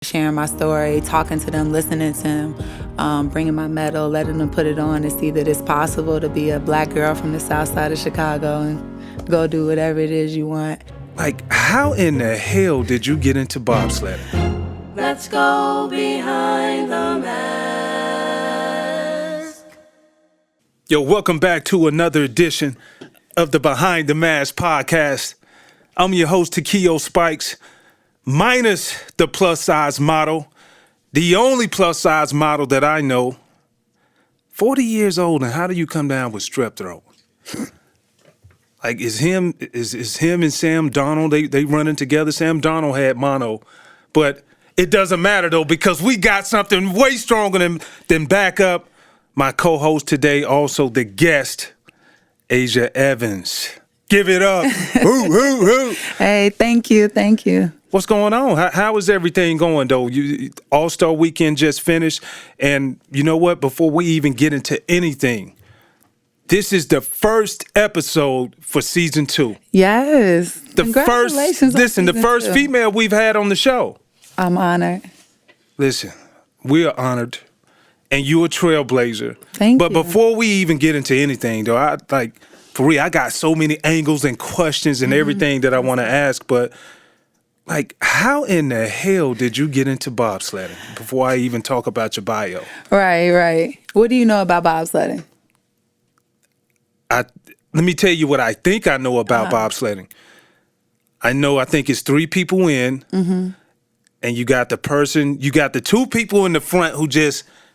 sharing my story, talking to them, listening to them, bringing my medal, letting them put it on to see that it's possible to be a Black girl from the south side of Chicago and go do whatever it is you want. Like, how in the hell did you get into bobsledding? Let's go behind the mask. Yo, welcome back to another edition of the Behind the Mask podcast. I'm your host, Takeo Spikes, minus the plus-size model, the only plus-size model that I know. 40 years old, and how do you come down with strep throat? Like, is him and Sam Donald, they running together? Sam Donald had mono, but it doesn't matter, though, because we got something way stronger than backup. My co-host today, also the guest, Asia Evans. Give it up. Woo, woo, woo. Hey, thank you. What's going on? How is everything going, though? All-Star Weekend just finished, and you know what? Before we even get into anything, this is the first episode for season 2. Yes. Congratulations. The first female we've had on the show. I'm honored. Listen, we are honored, and you're a trailblazer. Thank you. But before we even get into anything, though, I got so many angles and questions and everything that I want to ask, but like, how in the hell did you get into bobsledding before I even talk about your bio? Right. What do you know about bobsledding? Let me tell you what I think I know about bobsledding. I think it's 3 people in, and you got the 2 people in the front who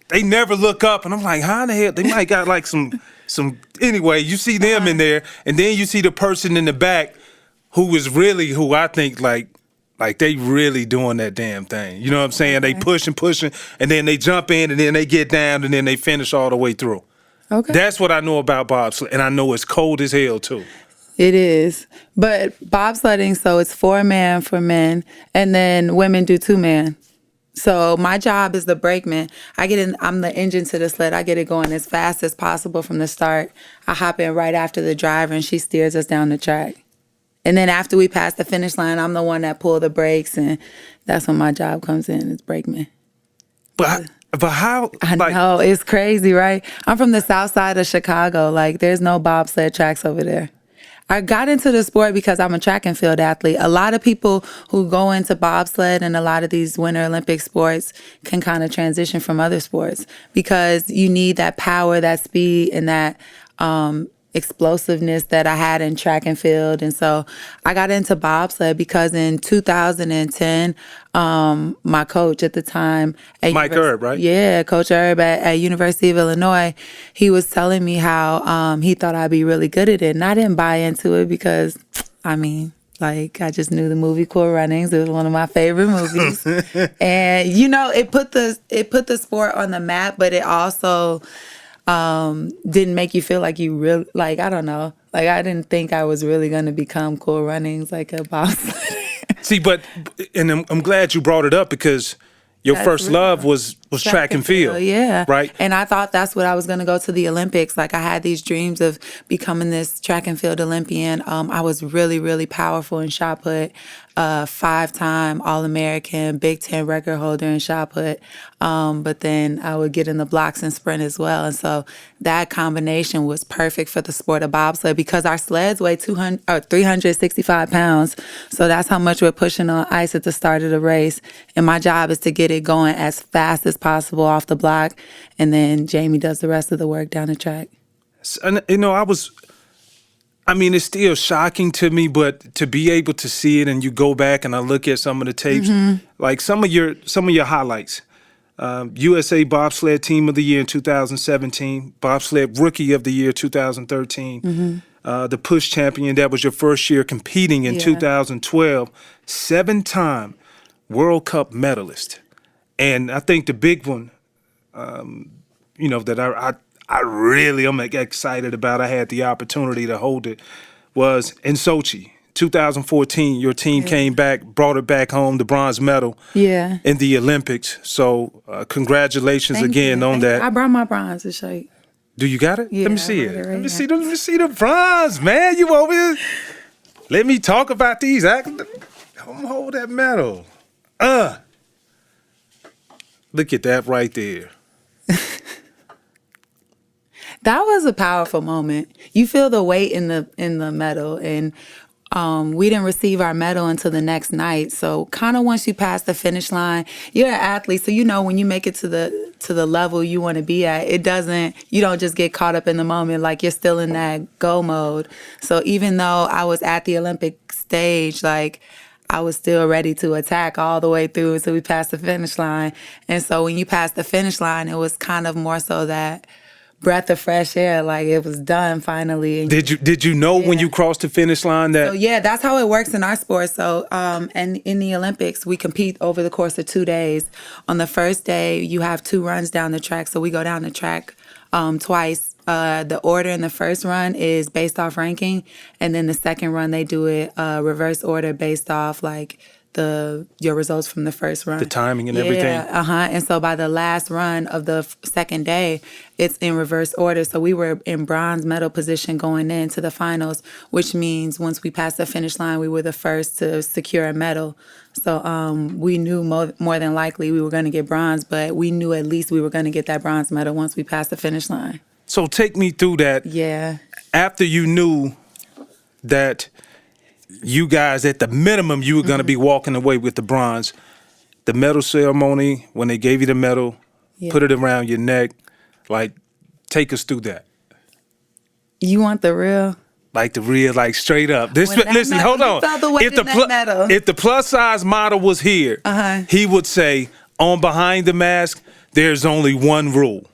they never look up, and I'm like, how in the hell? They might got like some anyway, you see them in there, and then you see the person in the back who I think like they really doing that damn thing. You know what I'm saying? Okay. They pushing, and then they jump in, and then they get down, and then they finish all the way through. Okay. That's what I know about bobsled, and I know it's cold as hell too. It is. But bobsledding, so it's 4-man for men, and then women do 2-man. So my job is the brakeman. I'm the engine to the sled. I get it going as fast as possible from the start. I hop in right after the driver, and she steers us down the track. And then after we pass the finish line, I'm the one that pull the brakes, and that's when my job comes in, is brakeman. But how? I know, it's crazy, right? I'm from the south side of Chicago. Like, there's no bobsled tracks over there. I got into the sport because I'm a track and field athlete. A lot of people who go into bobsled and a lot of these Winter Olympic sports can kind of transition from other sports because you need that power, that speed, and that explosiveness that I had in track and field. And so I got into bobsled because in 2010, my coach at the time, Mike Erb, right? Yeah, Coach Erb at University of Illinois, he was telling me how he thought I'd be really good at it. And I didn't buy into it because, I just knew the movie Cool Runnings. It was one of my favorite movies. And, it put the sport on the map, but it also didn't make you feel like you really, I don't know. I didn't think I was really going to become Cool Runnings, like a bobsled. See, and I'm glad you brought it up because your first love was track and field. Yeah. Right? And I thought that's what I was going to go to the Olympics. I had these dreams of becoming this track and field Olympian. I was really, really powerful in shot put, 5-time All-American, Big Ten record holder in shot put. But then I would get in the blocks and sprint as well. And so that combination was perfect for the sport of bobsled because our sleds weigh 365 pounds. So that's how much we're pushing on ice at the start of the race. And my job is to get it going as fast as possible off the block. And then Jamie does the rest of the work down the track. And, it's still shocking to me, but to be able to see it and you go back and I look at some of the tapes, like some of your highlights. USA Bobsled Team of the Year in 2017, Bobsled Rookie of the Year 2013, the Push Champion, that was your first year competing in 2012, 7-time World Cup medalist. And I think the big one, that I'm excited about, I had the opportunity to hold it, was in Sochi. 2014, your team came back, brought it back home, the bronze medal in the Olympics. So congratulations again on that. I brought my bronze to show you. Do you got it? Yeah, Let me see it. Right Let me see the bronze, man. You over here? Let me talk about these. I'm gonna hold that medal. Look at that right there. That was a powerful moment. You feel the weight in the medal, and we didn't receive our medal until the next night. So kind of once you pass the finish line, you're an athlete, so you know when you make it to the level you want to be at, you don't just get caught up in the moment, like you're still in that go mode. So even though I was at the Olympic stage, like I was still ready to attack all the way through until we passed the finish line. And so when you pass the finish line, it was kind of more so that breath of fresh air, like it was done finally. Did you know when you crossed the finish line that? So yeah, that's how it works in our sport. So and in the Olympics, we compete over the course of 2 days. On the first day, you have 2 runs down the track. So we go down the track twice. The order in the first run is based off ranking, and then the second run they do it reverse order based off like your results from the first run. The timing and everything. Yeah, And so by the last run of the second day, it's in reverse order. So we were in bronze medal position going into the finals, which means once we passed the finish line, we were the first to secure a medal. So we knew more than likely we were going to get bronze, but we knew at least we were going to get that bronze medal once we passed the finish line. So take me through that. Yeah. After you knew that you guys, at the minimum, you were going to be walking away with the bronze. The medal ceremony, when they gave you the medal, put it around your neck, like, take us through that. You want the real? Like the real, like straight up. Listen, hold on. If the plus size model was here, he would say, on Behind the Mask, there's only one rule.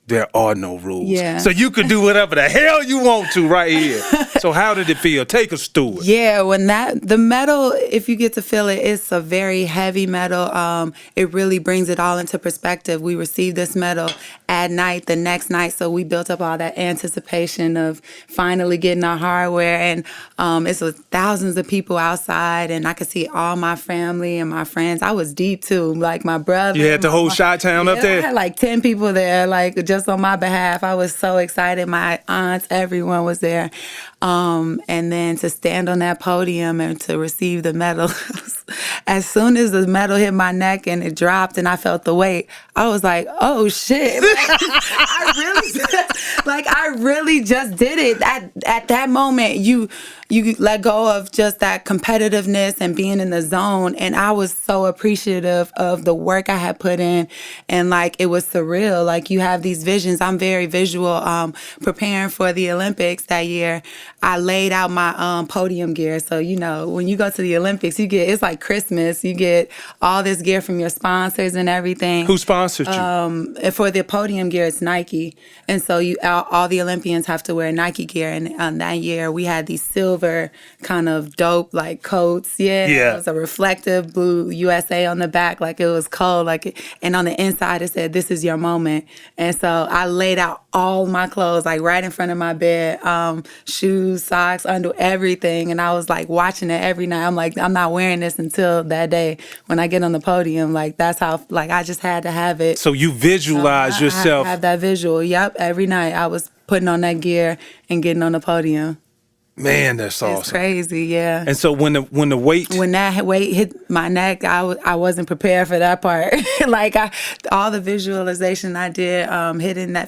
There are no rules. Yeah. So you can do whatever the hell you want to right here. So how did it feel? Take us through it. Yeah, the medal, if you get to feel it, it's a very heavy medal. It really brings it all into perspective. We received this medal at night, the next night, so we built up all that anticipation of finally getting our hardware. And it's thousands of people outside, and I could see all my family and my friends. I was deep too, like my brother. You had the whole Chi-Town up there? I had like 10 people there, like just on my behalf. I was so excited. My aunts, everyone was there. And then to stand on that podium and to receive the medal, as soon as the medal hit my neck and it dropped and I felt the weight, I was like, oh shit. I really just did it. At that moment, you let go of just that competitiveness and being in the zone. And I was so appreciative of the work I had put in. And like, it was surreal. Like, you have these visions. I'm very visual. Preparing for the Olympics that year, I laid out my podium gear. So, you know, when you go to the Olympics, it's like Christmas. You get all this gear from your sponsors and everything. Who sponsored you? For the podium gear, it's Nike. And so all the Olympians have to wear Nike gear. And that year, we had these silver kind of dope like coats. Yeah. It was a reflective blue USA on the back, like it was cold. And on the inside, it said, "This is your moment." And so I laid out all my clothes, like right in front of my bed, shoes, socks, under everything. And I was like watching it every night. I'm like, I'm not wearing this until that day when I get on the podium. Like, that's how, like, I just had to have it. So you visualize yourself. I have that visual. Yep. Every night I was putting on that gear and getting on the podium. Man, that's awesome. It's crazy, yeah. And so when that weight hit my neck, I wasn't prepared for that part. All the visualization I did,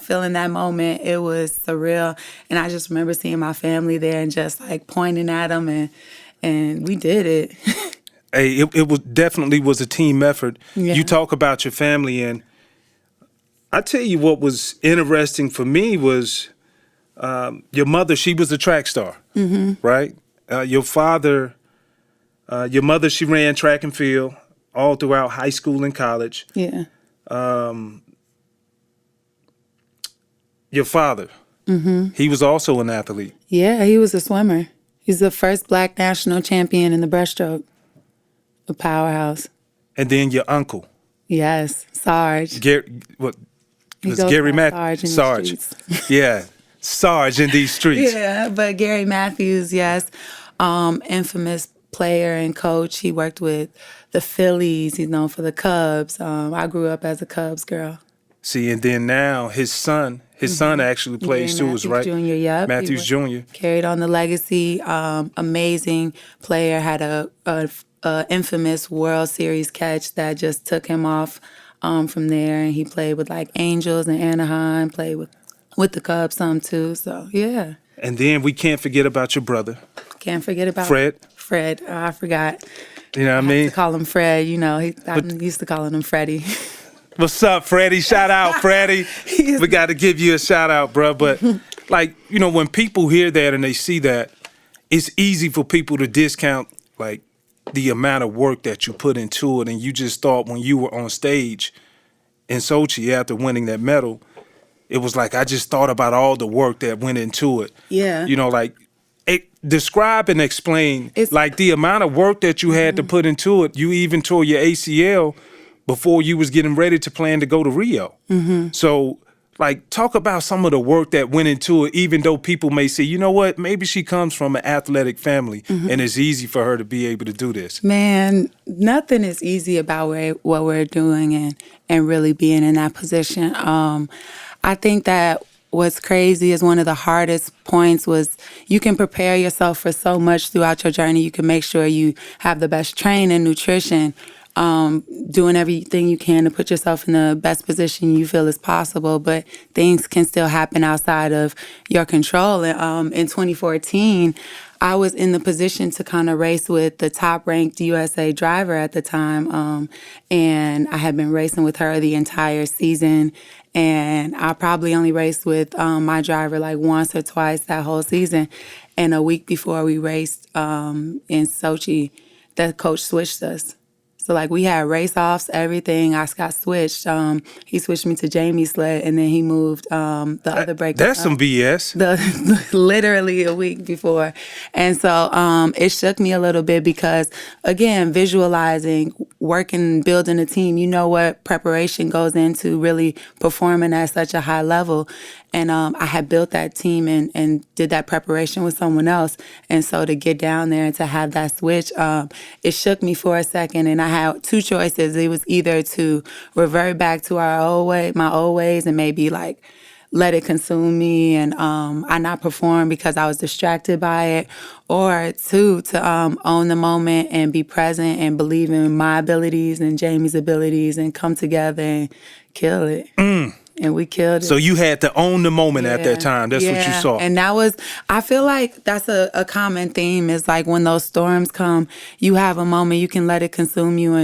feeling that moment, it was surreal. And I just remember seeing my family there and just like pointing at them, and we did it. Hey, it was definitely was a team effort. Yeah. You talk about your family, and I tell you what was interesting for me was your mother. She was a track star, right? Your father, your mother, she ran track and field all throughout high school and college. Yeah. Your father, he was also an athlete. Yeah, he was a swimmer. He's the first Black national champion in the breaststroke. A powerhouse. And then your uncle. Yes, Sarge. Gary Matthews? Sarge. Yeah, Sarge in these streets. Yeah, but Gary Matthews, yes, infamous player and coach. He worked with the Phillies. He's known for the Cubs. I grew up as a Cubs girl. See, and then now his son actually plays too, right? Jr., yep. Matthews Jr. Carried on the legacy. Amazing player. Had a infamous World Series catch that just took him off from there. And he played with like Angels and Anaheim, played with the Cubs some too. So, yeah. And then we can't forget about your brother. Can't forget about Fred. Fred. Oh, I forgot. You know what I mean? To call him Fred, I'm used to calling him Freddie. What's up, Freddie? Shout out, Freddie. We got to give you a shout out, bro. But like, when people hear that and they see that, it's easy for people to discount like the amount of work that you put into it. And you just thought when you were on stage in Sochi after winning that medal, it was like, I just thought about all the work that went into it. Yeah. Describe and explain like the amount of work that you had to put into it. You even tore your ACL before you was getting ready to plan to go to Rio. So like talk about some of the work that went into it, even though people may say, you know what, maybe she comes from an athletic family and it's easy for her to be able to do this. Man, nothing is easy about what we're doing and really being in that position. I think that what's crazy is one of the hardest points was you can prepare yourself for so much throughout your journey. You can make sure you have the best training, nutrition, doing everything you can to put yourself in the best position you feel is possible, but things can still happen outside of your control. And in 2014, I was in the position to kind of race with the top-ranked USA driver at the time, and I had been racing with her the entire season, and I probably only raced with my driver like once or twice that whole season. And a week before we raced in Sochi, the coach switched us. So, like, we had race-offs, everything. I got switched. He switched me to Jamie's sled, and then he moved the other breaker. That's some BS. Literally a week before. And so it shook me a little bit because, again, visualizing, working, building a team, you know what preparation goes into really performing at such a high level. And I had built that team and did that preparation with someone else. And so to get down there and to have that switch, it shook me for a second. And I had two choices. It was either to revert back to my old ways and maybe like let it consume me and I not perform because I was distracted by it, or two, to own the moment and be present and believe in my abilities and Jamie's abilities and come together and kill it. And we killed it. So you had to own the moment at that time. That's what you saw. And that was, I feel like that's a common theme is like when those storms come, you have a moment, you can let it consume you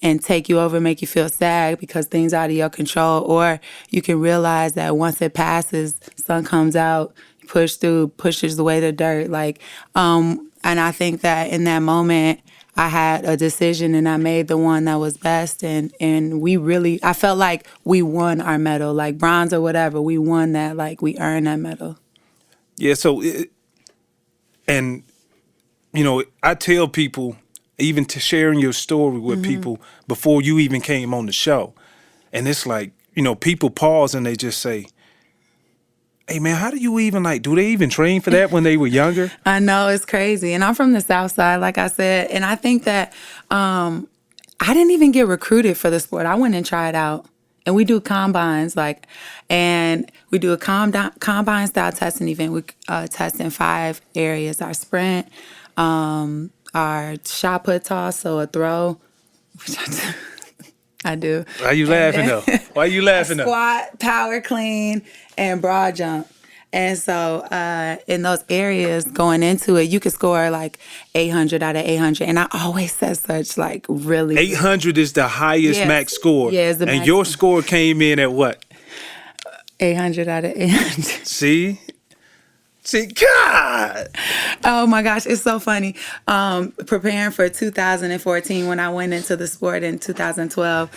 and take you over, make you feel sad because things out of your control. Or you can realize that once it passes, sun comes out, push through, pushes away the dirt. Like, and I think that in that moment, I had a decision and I made the one that was best. And we really, I felt like we won our medal, like bronze or whatever. We won that, like we earned that medal. Yeah, so, I tell people, even to sharing your story with people before you even came on the show. And it's like, people pause and they just say, hey, man, how do you even, do they even train for that when they were younger? I know, it's crazy. And I'm from the South Side, like I said. And I think that I didn't even get recruited for the sport. I went and tried out. And we do combines, and we do a combine-style testing event. We test in 5 areas. Our sprint, our shot put toss, so a throw, which I do. Why you laughing, though? Why you laughing, though? Squat, power clean, and broad jump. And so in those areas going into it, you could score like 800 out of 800. And I always said such really. 800 is the highest max score. Yeah, it's the and max your score came in at what? 800 out of 800. See, God. Oh my gosh, it's so funny. Preparing for 2014 when I went into the sport in 2012.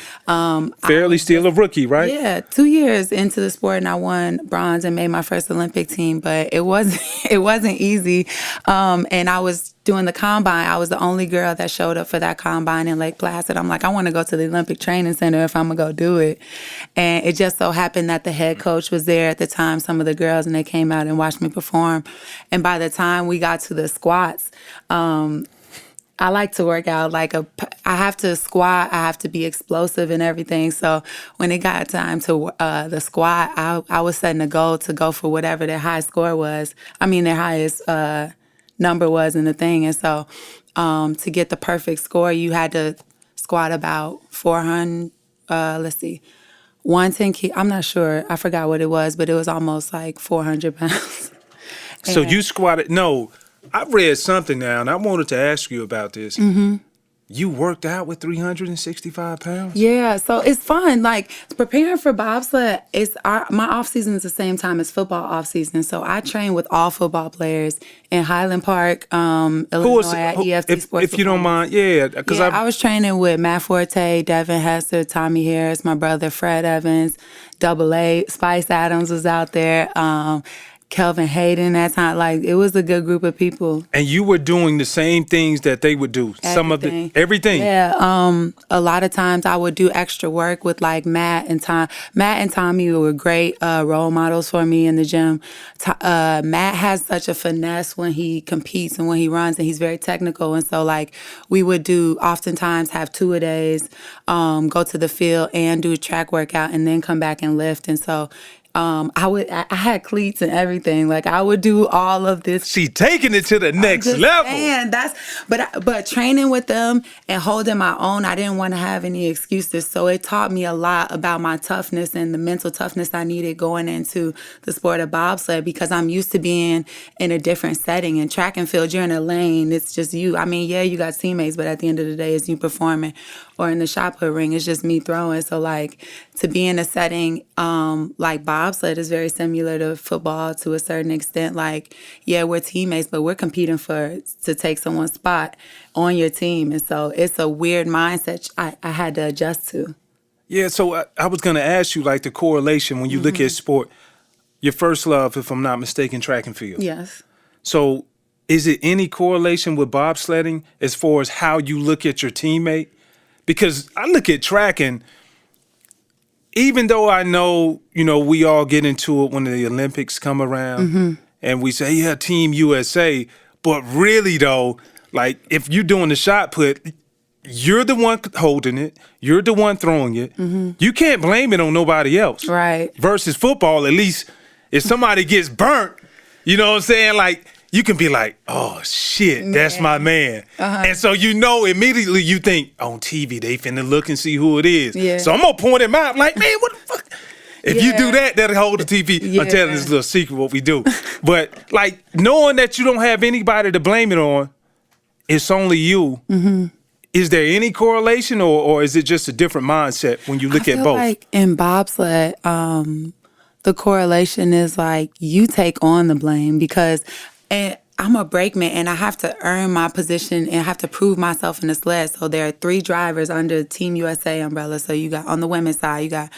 Fairly still a rookie, right? Yeah, 2 years into the sport and I won bronze and made my first Olympic team, but it wasn't easy. And I was doing the combine. I was the only girl that showed up for that combine in Lake Placid. I'm like, I want to go to the Olympic Training Center if I'm going to go do it. And it just so happened that the head coach was there at the time, some of the girls, and they came out and watched me perform. And by the time we got to the squats, I like to work out I have to squat, I have to be explosive and everything. So when it got time to the squat, I was setting a goal to go for whatever their high score was. I mean, their highest number was in the thing. And so to get the perfect score, you had to squat about 400 let's see, 110 kilo. I'm not sure. I forgot what it was, but it was almost like 400 pounds. So you squatted. No, I read something now, and I wanted to ask you about this. Mm-hmm. You worked out with 365 pounds? Yeah, so it's fun. Like preparing for bobsled, my off season is the same time as football off season. So I train with all football players in Highland Park, Illinois at EFT Sports. If you don't mind, because I was training with Matt Forte, Devin Hester, Tommy Harris, my brother Fred Evans, Double A, Spice Adams was out there. Kelvin Hayden that time. Like, it was a good group of people. And you were doing the same things that they would do. Everything. Yeah. A lot of times I would do extra work with like Matt and Tom. Matt and Tommy were great role models for me in the gym. Matt has such a finesse when he competes and when he runs, and he's very technical. And so like we would oftentimes have 2-a-days, go to the field and do a track workout and then come back and lift. And so I had cleats and everything. Like I would do all of this. She taking it to the next level. And but training with them and holding my own, I didn't want to have any excuses. So it taught me a lot about my toughness and the mental toughness I needed going into the sport of bobsled, because I'm used to being in a different setting. In track and field, you're in a lane. It's just you. I mean, yeah, you got teammates, but at the end of the day, it's you performing. Or in the shot put ring, it's just me throwing. So like to be in a setting like bobsled is very similar to football to a certain extent. Like, yeah, we're teammates, but we're competing to take someone's spot on your team. And so it's a weird mindset I had to adjust to. Yeah, so I was going to ask you, like, the correlation when you look at sport. Your first love, if I'm not mistaken, track and field. Yes. So is it any correlation with bobsledding as far as how you look at your teammate? Because I look at track, and even though I know, we all get into it when the Olympics come around and we say, yeah, Team USA. But really, though, like if you're doing the shot put, you're the one holding it. You're the one throwing it. You can't blame it on nobody else. Right. Versus football, at least if somebody gets burnt, you know what I'm saying? Like, you can be like, oh, shit, that's my man. And so immediately you think, on TV, they finna look and see who it is. Yeah. So I'm going to point him out like, man, what the fuck? If you do that, that'll hold the TV. I'm telling this little secret what we do. But, like, knowing that you don't have anybody to blame it on, it's only you. Is there any correlation, or is it just a different mindset when you look at both? Like in bobsled, the correlation is like you take on the blame because I'm a brakeman and I have to earn my position and I have to prove myself in the sled. So there are 3 drivers under Team USA umbrella. So you got on the women's side, you got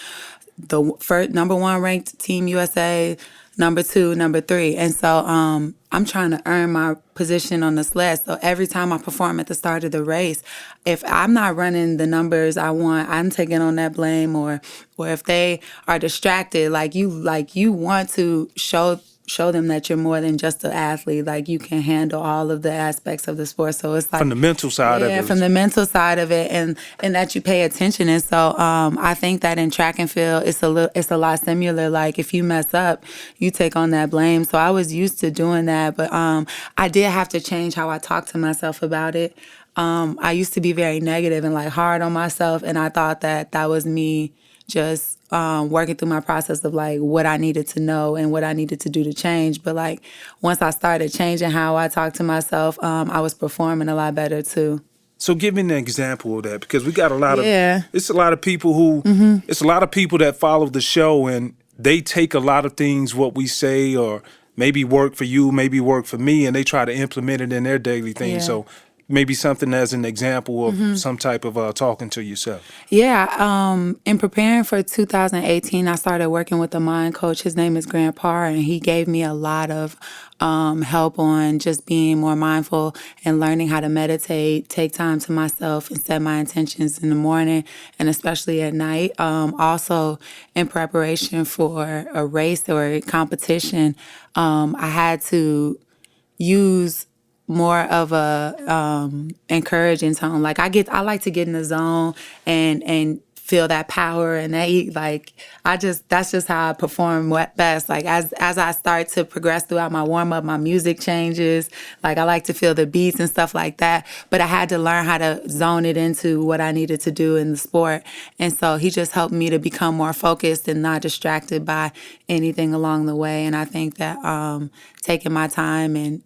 the first number 1 ranked Team USA, number 2, number 3. And so I'm trying to earn my position on the sled. So every time I perform at the start of the race, if I'm not running the numbers I want, I'm taking on that blame. Or if they are distracted, like you want to show them that you're more than just an athlete. Like you can handle all of the aspects of the sport. So it's like from the mental side of it. Yeah, from the mental side of it, and that you pay attention. And so I think that in track and field, it's a lot similar. Like if you mess up, you take on that blame. So I was used to doing that, but I did have to change how I talk to myself about it. I used to be very negative and like hard on myself, and I thought that was me just working through my process of like what I needed to know and what I needed to do to change. But like once I started changing how I talk to myself, I was performing a lot better too. So give me an example of that, because we got a lot of it's a lot of people who it's a lot of people that follow the show and they take a lot of things what we say or maybe work for you, maybe work for me, and they try to implement it in their daily thing. Yeah. So maybe something as an example of some type of talking to yourself. Yeah, in preparing for 2018, I started working with a mind coach. His name is Grant Parr, and he gave me a lot of help on just being more mindful and learning how to meditate, take time to myself and set my intentions in the morning and especially at night. Also, in preparation for a race or a competition, I had to use more of a encouraging tone. Like I like to get in the zone and feel that power and that's just how I perform best. Like as I start to progress throughout my warm up, my music changes. Like I like to feel the beats and stuff like that. But I had to learn how to zone it into what I needed to do in the sport. And so he just helped me to become more focused and not distracted by anything along the way. And I think that taking my time and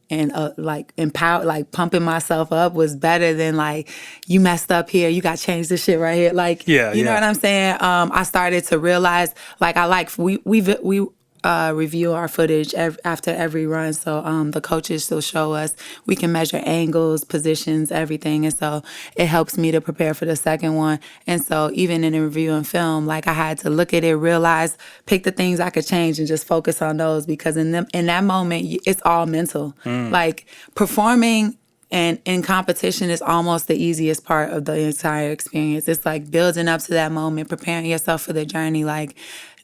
like empower, like pumping myself up was better than like, you messed up here, you got to change this shit right here. Like, you know what I'm saying? I started to realize, like, we review our footage after every run. So the coaches still show us. We can measure angles, positions, everything. And so it helps me to prepare for the second one. And so even in reviewing film, like I had to look at it, realize, pick the things I could change and just focus on those, because in that moment, it's all mental. Like performing and in competition is almost the easiest part of the entire experience. It's like building up to that moment, preparing yourself for the journey. Like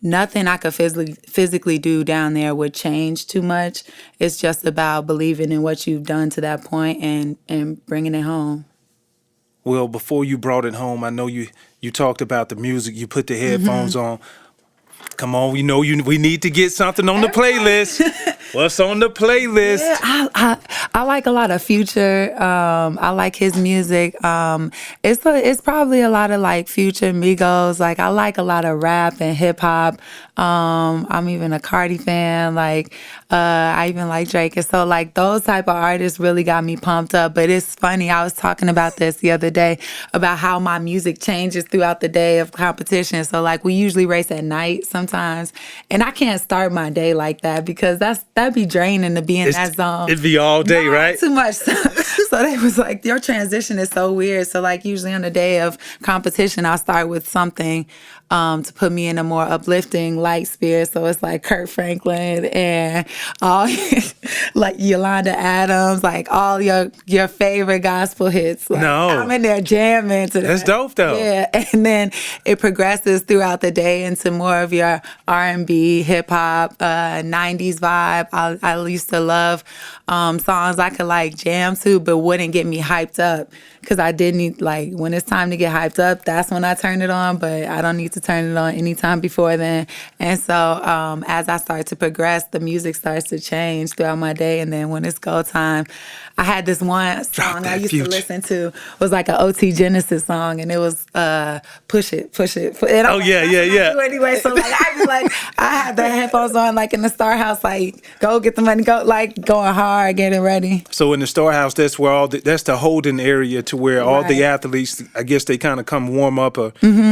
nothing I could physically do down there would change too much. It's just about believing in what you've done to that point and bringing it home. Well, before you brought it home, I know you talked about the music. You put the headphones on. Come on, we need to get something on the playlist. What's on the playlist? Yeah, I like a lot of Future. I like his music. It's probably a lot of like Future, Migos. Like I like a lot of rap and hip hop. I'm even a Cardi fan. Like I even like Drake. And so like those type of artists really got me pumped up. But it's funny, I was talking about this the other day about how my music changes throughout the day of competition. So like we usually race at night sometimes, and I can't start my day like that because that'd be draining to be in that zone. It'd be all day, right? Too much. So they was like, your transition is so weird. So like usually on the day of competition, I'll start with something to put me in a more uplifting, light spirit. So it's like Kurt Franklin and all like Yolanda Adams, like all your favorite gospel hits. Like, I'm in there jamming to that. That's dope though. Yeah, and then it progresses throughout the day into more of your R&B, hip hop, 90s vibe. I used to love songs I could like jam to, but wouldn't get me hyped up because I didn't like when it's time to get hyped up. That's when I turn it on, but I don't need to turn it on anytime before then. And so as I start to progress, the music starts to change throughout my day. And then when it's go time, I had this one song I used to listen to. It was like an OT Genesis song, and it was Push It. And yeah. Anyway, so like I be like, I had the headphones on, like in the Star House, like go get the money, go like going hard, getting ready. So in the storehouse, that's where that's the holding area to where all the athletes, I guess they kind of come warm up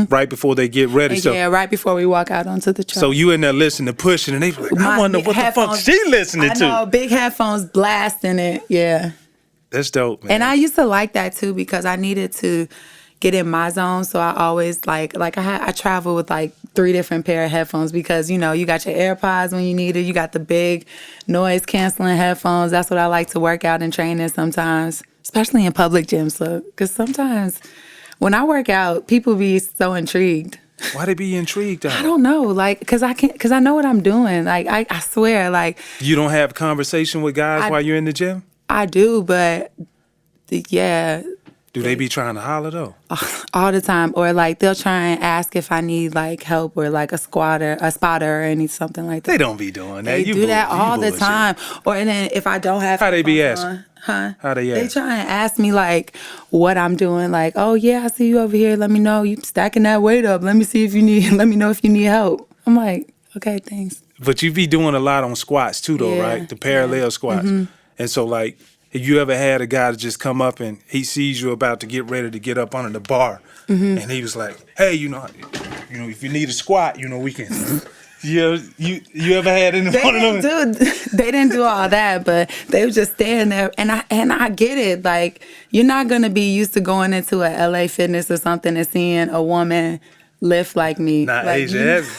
right before they get ready. So right before we walk out onto the track. So you in there listening to Pushing, and they be like, I wonder what the fuck she listening to. I know, big headphones blasting it, yeah. That's dope, man. And I used to like that too because I needed to get in my zone. So I always I travel with like 3 different pair of headphones because, you know, you got your AirPods when you need it. You got the big noise canceling headphones. That's what I like to work out and train in sometimes, especially in public gyms. So, because sometimes when I work out, people be so intrigued. Why they be intrigued? I don't know, like, because I know what I'm doing. Like, I swear, like. You don't have conversation with guys while you're in the gym? I do, but yeah. Do they be trying to holler though? All the time. Or like they'll try and ask if I need like help or like a spotter or any something like that. They don't be doing that. They do that all the time. Or and then if I don't have how they be asking? How they ask? They try and ask me like what I'm doing. Like, oh yeah, I see you over here. Let me know you stacking that weight up. Let me see if you need. Let me know if you need help. I'm like, okay, thanks. But you be doing a lot on squats too, though, right? The parallel squats. Mm-hmm. And so, like, have you ever had a guy to just come up and he sees you about to get ready to get up under the bar, and he was like, "Hey, you know, if you need a squat, you know, we can." You ever had any one of them? They didn't do all that, but they were just standing there, and I get it. Like, you're not gonna be used to going into a LA Fitness or something and seeing a woman lift like me. Not like, Asia heavy.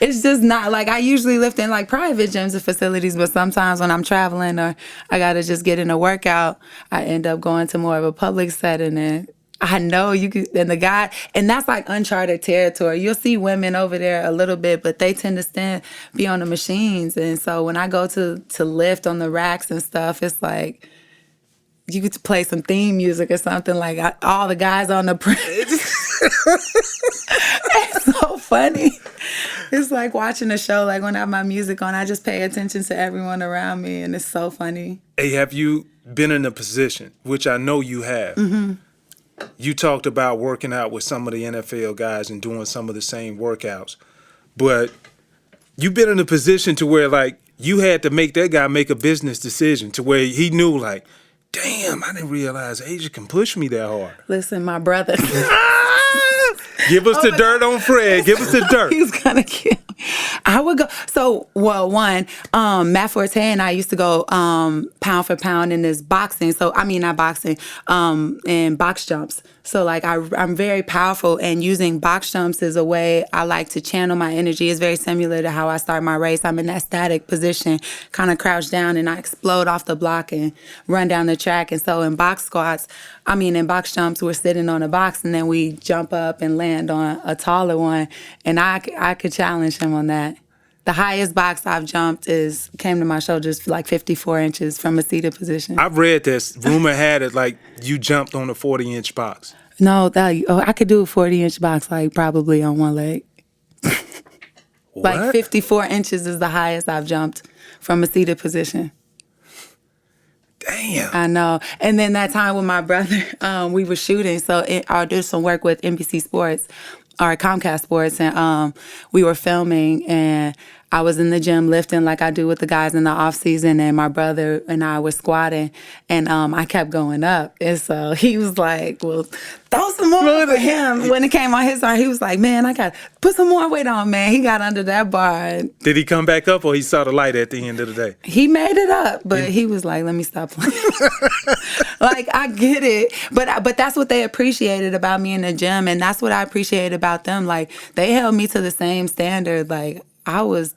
It's just not like I usually lift in like private gyms and facilities, but sometimes when I'm traveling or I gotta just get in a workout, I end up going to more of a public setting, and I know you could, and the guy, and that's like uncharted territory. You'll see women over there a little bit, but they tend to be on the machines, and so when I go to lift on the racks and stuff, it's like you could play some theme music or something like all the guys on the it's so funny. It's like watching a show. Like when I have my music on, I just pay attention to everyone around me, and it's so funny. Hey, have you been in a position, which I know you have, you talked about working out with some of the NFL guys and doing some of the same workouts, but you've been in a position to where, like, you had to make that guy make a business decision to where he knew, like, damn, I didn't realize Asia can push me that hard. Listen, my brother. Give us the dirt on Fred. Give us the dirt. He's gonna kill me. I would go. So, well, one, Matt Forte and I used to go pound for pound in this boxing. So, I mean, not boxing, in box jumps. So, like, I'm very powerful, and using box jumps is a way I like to channel my energy. It's very similar to how I start my race. I'm in that static position, kind of crouched down, and I explode off the block and run down the track. And so in box jumps, we're sitting on a box, and then we jump up and land on a taller one, and I could challenge him on that. The highest box I've jumped came to my shoulders like 54 inches from a seated position. I've read this. Rumor had it like you jumped on a 40-inch box. No, I could do a 40-inch box like probably on one leg. Like 54 inches is the highest I've jumped from a seated position. Damn. I know. And then that time with my brother, we were shooting. So I did some work with NBC Sports or Comcast Sports, and we were filming, and I was in the gym lifting like I do with the guys in the off season, and my brother and I were squatting, and I kept going up. And so he was like, well, throw some more for him. When it came on his arm, he was like, man, I got to put some more weight on, man. He got under that bar. Did he come back up, or he saw the light at the end of the day? He made it up, but he was like, let me stop playing. Like, I get it. But that's what they appreciated about me in the gym, and that's what I appreciated about them. Like, they held me to the same standard. Like, I was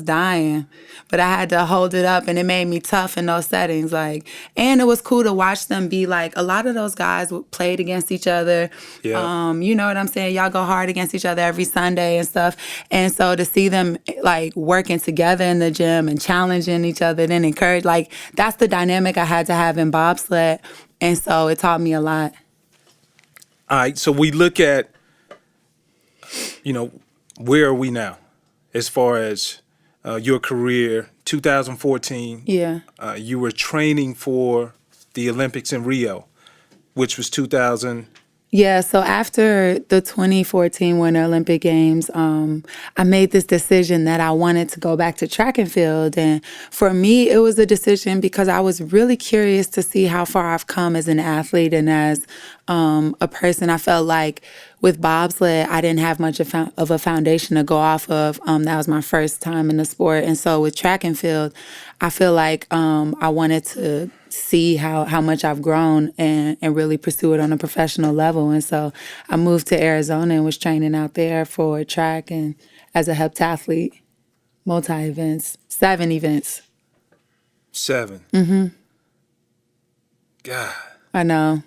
dying, but I had to hold it up, and it made me tough in those settings. Like, and it was cool to watch them be like, a lot of those guys played against each other. Yeah. You know what I'm saying? Y'all go hard against each other every Sunday and stuff. And so to see them like working together in the gym and challenging each other, then encourage, like, that's the dynamic I had to have in bobsled. And so it taught me a lot. All right, so we look at, where are we now? As far as your career, 2014, Yeah. You were training for the Olympics in Rio, which was 2000. Yeah, so after the 2014 Winter Olympic Games, I made this decision that I wanted to go back to track and field. And for me, it was a decision because I was really curious to see how far I've come as an athlete and as a person. I felt like with bobsled, I didn't have much of a foundation to go off of. That was my first time in the sport. And so with track and field, I feel like I wanted to see how much I've grown and really pursue it on a professional level. And so I moved to Arizona and was training out there for track and as a heptathlete, multi-events, 7 events. 7. God. I know.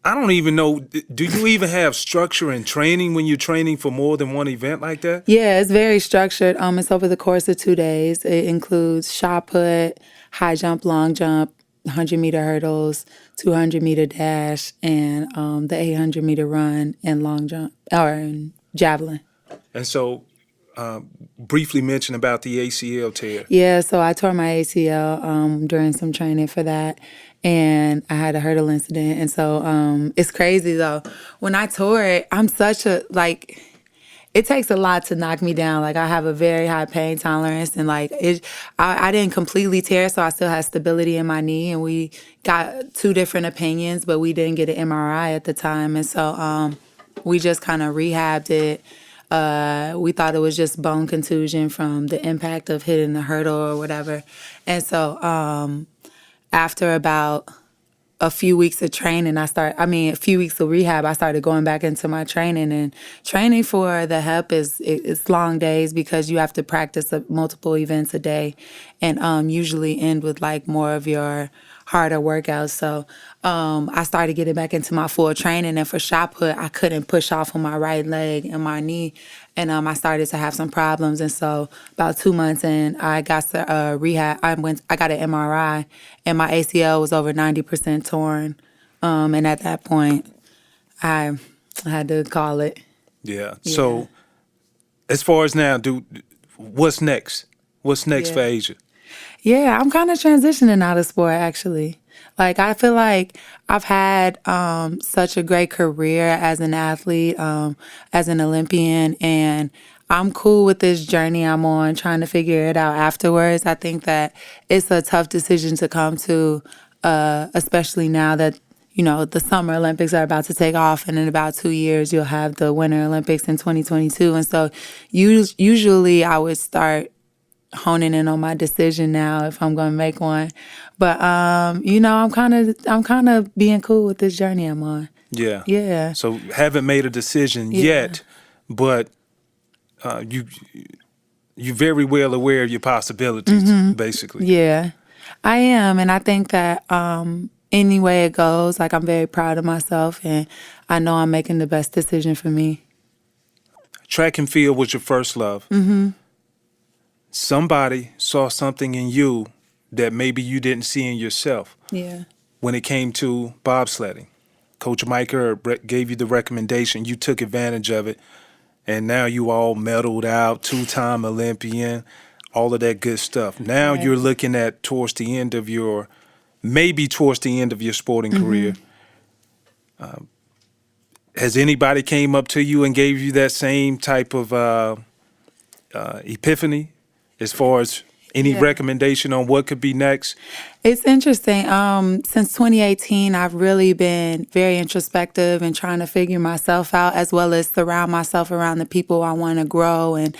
I don't even know. Do you even have structure and training when you're training for more than one event like that? Yeah, it's very structured. It's over the course of 2 days. It includes shot put, high jump, long jump, 100-meter hurdles, 200-meter dash, and the 800-meter run and long jump, or javelin. And so, briefly mention about the ACL tear. Yeah, so I tore my ACL during some training for that. And I had a hurdle incident. And so it's crazy, though. When I tore it, I'm such a, like, it takes a lot to knock me down. Like, I have a very high pain tolerance. And, like, I didn't completely tear, so I still had stability in my knee. And we got 2 different opinions, but we didn't get an MRI at the time. And so we just kind of rehabbed it. We thought it was just bone contusion from the impact of hitting the hurdle or whatever. And so after about a few weeks of training, a few weeks of rehab, I started going back into my training. And training for the hep it's long days because you have to practice multiple events a day and usually end with like more of your harder workouts. So I started getting back into my full training. And for shot put, I couldn't push off on my right leg and my knee. And I started to have some problems. And so about 2 months in, I got to rehab. I got an MRI, and my ACL was over 90% torn. And at that point, I had to call it. Yeah. So as far as now, dude, what's next? What's next for Asia? Yeah, I'm kind of transitioning out of sport, actually. Like, I feel like I've had such a great career as an athlete, as an Olympian, and I'm cool with this journey I'm on, trying to figure it out afterwards. I think that it's a tough decision to come to, especially now that, the Summer Olympics are about to take off, and in about 2 years, you'll have the Winter Olympics in 2022. And so usually I would start honing in on my decision now if I'm going to make one. But I'm kind of being cool with this journey I'm on. Yeah. Yeah. So haven't made a decision yet, but you very well aware of your possibilities, basically. Yeah. I am, and I think that any way it goes, like, I'm very proud of myself, and I know I'm making the best decision for me. Track and field was your first love. Somebody saw something in you that maybe you didn't see in yourself. Yeah. When it came to bobsledding, Coach Mike gave you the recommendation. You took advantage of it, and now you all medaled out, 2-time Olympian, all of that good stuff. Now you're looking at towards the end of your sporting career. Has anybody came up to you and gave you that same type of epiphany as far as any recommendation on what could be next? It's interesting. Since 2018, I've really been very introspective and trying to figure myself out, as well as surround myself around the people I want to grow and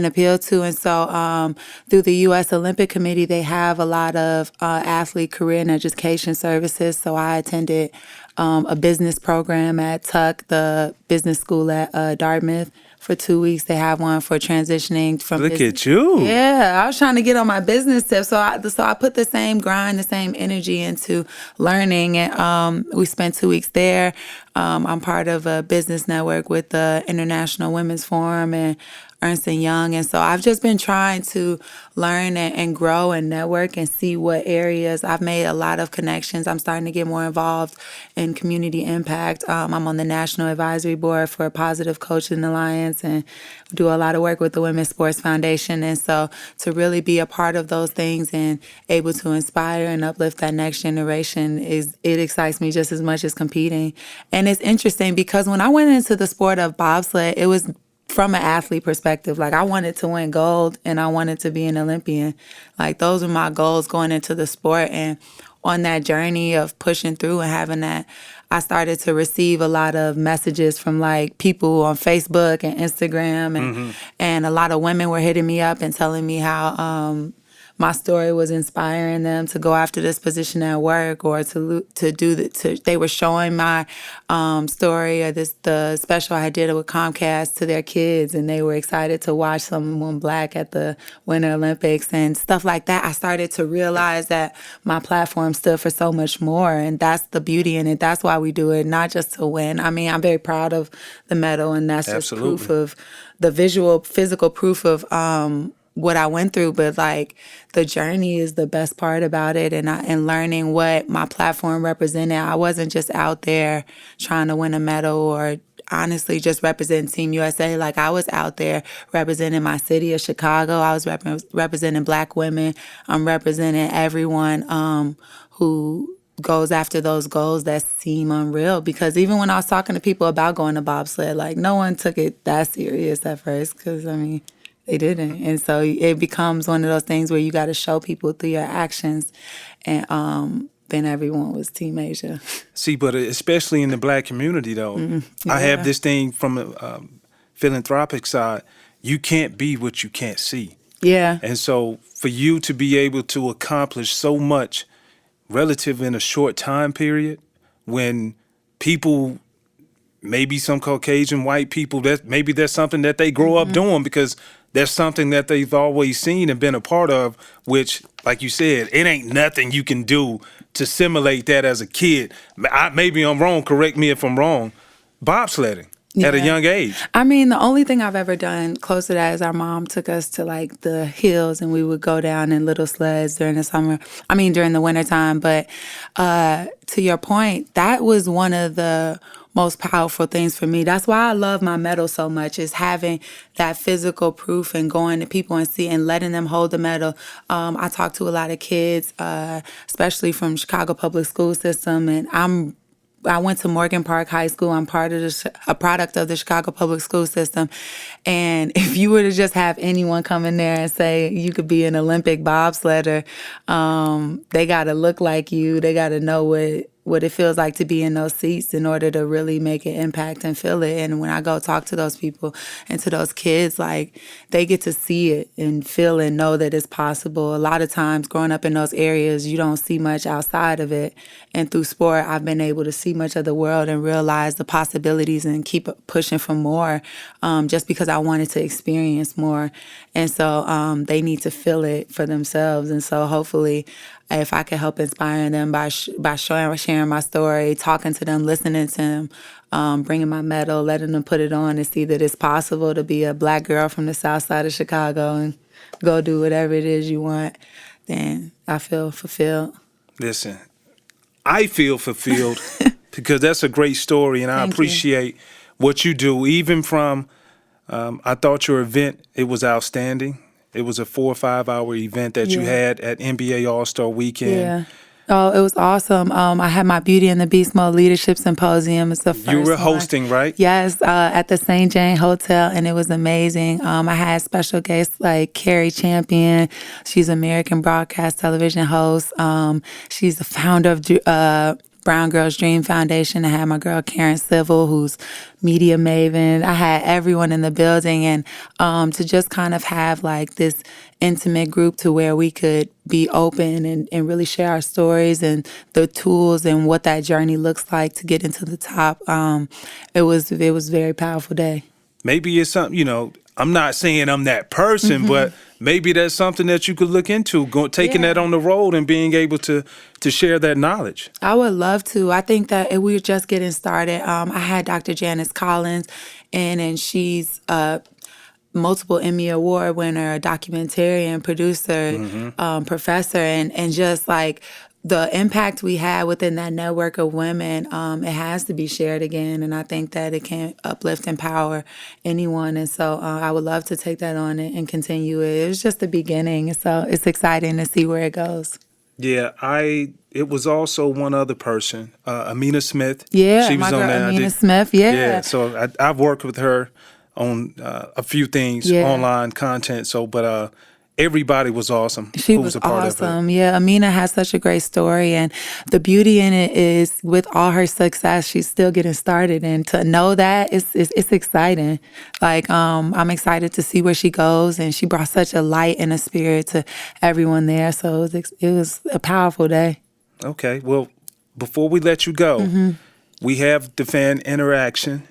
appeal to. And so through the U.S. Olympic Committee, they have a lot of athlete career and education services. So I attended a business program at Tuck, the business school at Dartmouth. For 2 weeks, they have one for transitioning from. Look at you! Yeah, I was trying to get on my business tip, so I put the same grind, the same energy into learning, and we spent 2 weeks there. I'm part of a business network with the International Women's Forum and Ernst & Young, and so I've just been trying to learn and grow and network and see what areas. I've made a lot of connections. I'm starting to get more involved in community impact. I'm on the National Advisory Board for Positive Coaching Alliance and do a lot of work with the Women's Sports Foundation, and so to really be a part of those things and able to inspire and uplift that next generation it excites me just as much as competing. And it's interesting because when I went into the sport of bobsled, it was from an athlete perspective. Like, I wanted to win gold and I wanted to be an Olympian. Like, those are my goals going into the sport. And on that journey of pushing through and having that, I started to receive a lot of messages from like people on Facebook and Instagram, and a lot of women were hitting me up and telling me how my story was inspiring them to go after this position at work, or they were showing my story or the special I did with Comcast to their kids, and they were excited to watch someone Black at the Winter Olympics and stuff like that. I started to realize that my platform stood for so much more, and that's the beauty in it. That's why we do it, not just to win. I mean, I'm very proud of the medal, and that's just proof of the physical proof of what I went through, but like the journey is the best part about it, and learning what my platform represented. I wasn't just out there trying to win a medal or honestly just representing Team USA. Like, I was out there representing my city of Chicago. I was representing Black women. I'm representing everyone who goes after those goals that seem unreal. Because even when I was talking to people about going to bobsled, like, no one took it that serious at first, because I mean, they didn't. And so it becomes one of those things where you got to show people through your actions. And then everyone was Team Asia. See, but especially in the Black community, though, I have this thing from a philanthropic side. You can't be what you can't see. Yeah. And so for you to be able to accomplish so much relative in a short time period, when people, maybe some Caucasian white people, maybe that's something that they grow up doing because that's something that they've always seen and been a part of, which, like you said, it ain't nothing you can do to simulate that as a kid. Maybe I'm wrong. Correct me if I'm wrong. Bobsledding at a young age. I mean, the only thing I've ever done close to that is our mom took us to like the hills and we would go down in little sleds during the summer. I mean, during the wintertime. But to your point, that was one of the most powerful things for me. That's why I love my medal so much, is having that physical proof and going to people and see and letting them hold the medal. I talk to a lot of kids, especially from Chicago public school system, and I went to Morgan Park High School. I'm a product of the Chicago public school system. And if you were to just have anyone come in there and say you could be an Olympic bobsledder, they got to look like you. They got to know what it feels like to be in those seats in order to really make an impact and feel it. And when I go talk to those people and to those kids, like, they get to see it and feel and know that it's possible. A lot of times growing up in those areas, you don't see much outside of it. And through sport, I've been able to see much of the world and realize the possibilities and keep pushing for more, just because I wanted to experience more. And so they need to feel it for themselves. And so hopefully, if I could help inspire them by sharing my story, talking to them, listening to them, bringing my medal, letting them put it on and see that it's possible to be a Black girl from the South Side of Chicago and go do whatever it is you want, then I feel fulfilled. Listen, I feel fulfilled because that's a great story, and I appreciate what you do. Even from, I thought your event, it was outstanding. It was a 4 or 5 hour event that you had at NBA All-Star Weekend. Yeah. Oh, it was awesome. I had my Beauty and the Beast Mode Leadership Symposium. It's the first You were hosting, right? Yes, at the St. Jane Hotel, and it was amazing. I had special guests like Carrie Champion. She's an American broadcast television host. She's the founder of Brown Girls Dream Foundation. I had my girl Karen Civil, who's media maven. I had everyone in the building, and to just kind of have like this intimate group to where we could be open and really share our stories and the tools and what that journey looks like to get into the top. It was a very powerful day. Maybe it's something, I'm not saying I'm that person, but maybe that's something that you could look into, taking that on the road and being able to share that knowledge. I would love to. I think that we're just getting started. I had Dr. Janice Collins, and she's a multiple Emmy Award winner, documentarian, producer, professor, and just like the impact we had within that network of women, it has to be shared again. And I think that it can uplift, empower anyone. And so I would love to take that on and continue it. It was just the beginning. So it's exciting to see where it goes. Yeah, it was also one other person, Amina Smith. Yeah, she was my girl on that. Amina Smith, yeah. So I've worked with her on a few things, online content. So, but everybody was awesome. She was a part awesome. Of it. Yeah, Amina has such a great story, and the beauty in it is, with all her success, she's still getting started, and to know that it's exciting. Like, I'm excited to see where she goes, and she brought such a light and a spirit to everyone there. So it was a powerful day. Okay, well, before we let you go, we have the fan interaction,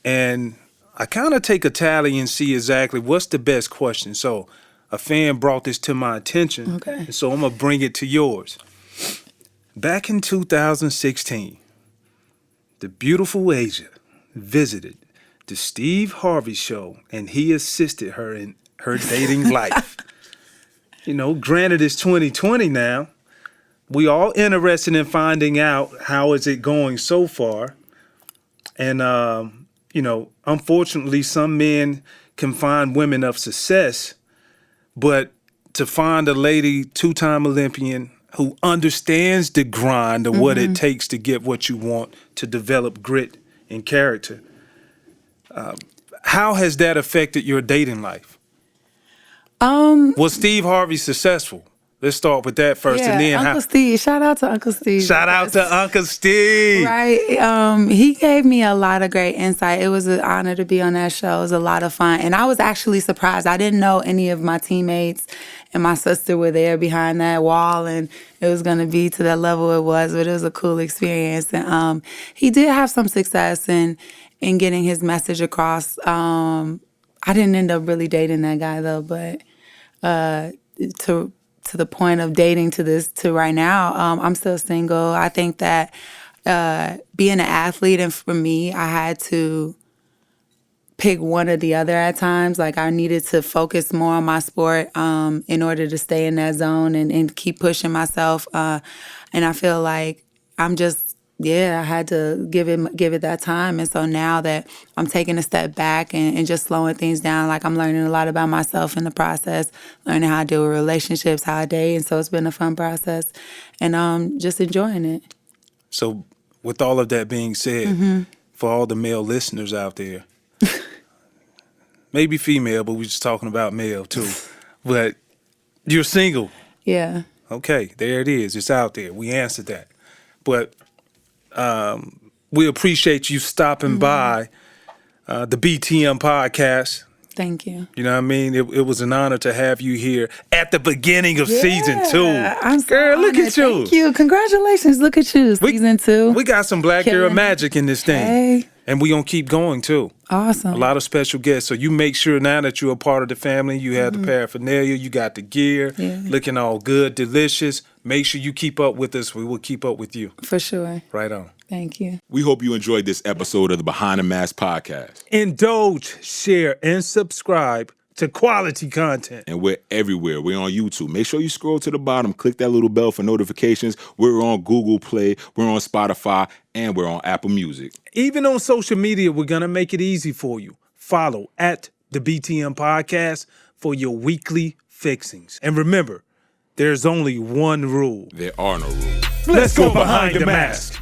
and I kind of take a tally and see exactly what's the best question. So a fan brought this to my attention, and so I'm going to bring it to yours. Back in 2016, the beautiful Asia visited the Steve Harvey show, and he assisted her in her dating life. Granted, it's 2020 now. We all interested in finding out how is it going so far. And, unfortunately, some men can find women of success, but to find a lady, two-time Olympian, who understands the grind of what it takes to get what you want, to develop grit and character, how has that affected your dating life? Was Steve Harvey successful? Let's start with that first, and then Uncle Steve. Shout out to Uncle Steve. Shout out to Uncle Steve. Right. He gave me a lot of great insight. It was an honor to be on that show. It was a lot of fun. And I was actually surprised. I didn't know any of my teammates and my sister were there behind that wall, and it was going to be to that level it was, but it was a cool experience. And he did have some success in getting his message across. I didn't end up really dating that guy, though, but to to the point of dating to right now, I'm still single. I think that being an athlete, and for me, I had to pick one or the other at times. Like I needed to focus more on my sport in order to stay in that zone and keep pushing myself. And I feel like I'm just, I had to give it that time. And so now that I'm taking a step back and just slowing things down, like I'm learning a lot about myself in the process, learning how to deal with relationships, how I date. And so it's been a fun process and just enjoying it. So with all of that being said, for all the male listeners out there, maybe female, but we're just talking about male too. But you're single. Yeah. Okay, there it is. It's out there. We answered that. But we appreciate you stopping by the BTM podcast. Thank you. You know what I mean? It was an honor to have you here at the beginning of season 2. I'm so Girl, look honored. at you. Thank you. Congratulations. Look at you. Season 2. We got some black girl Killing. magic in this thing. Hey. And we gonna keep going too. Awesome. A lot of special guests. So you make sure now that you're a part of the family, you have the paraphernalia, you got the gear, looking all good, delicious. Make sure you keep up with us. We will keep up with you. For sure. Right on. Thank you. We hope you enjoyed this episode of the Behind the Mask podcast. Indulge, share, and subscribe to quality content. And we're everywhere. We're on YouTube. Make sure you scroll to the bottom, click that little bell for notifications. We're on Google Play, we're on Spotify, and we're on Apple Music. Even on social media, we're going to make it easy for you. Follow at the BTM Podcast for your weekly fixings. And remember, there's only one rule. There are no rules. Let's go behind the mask.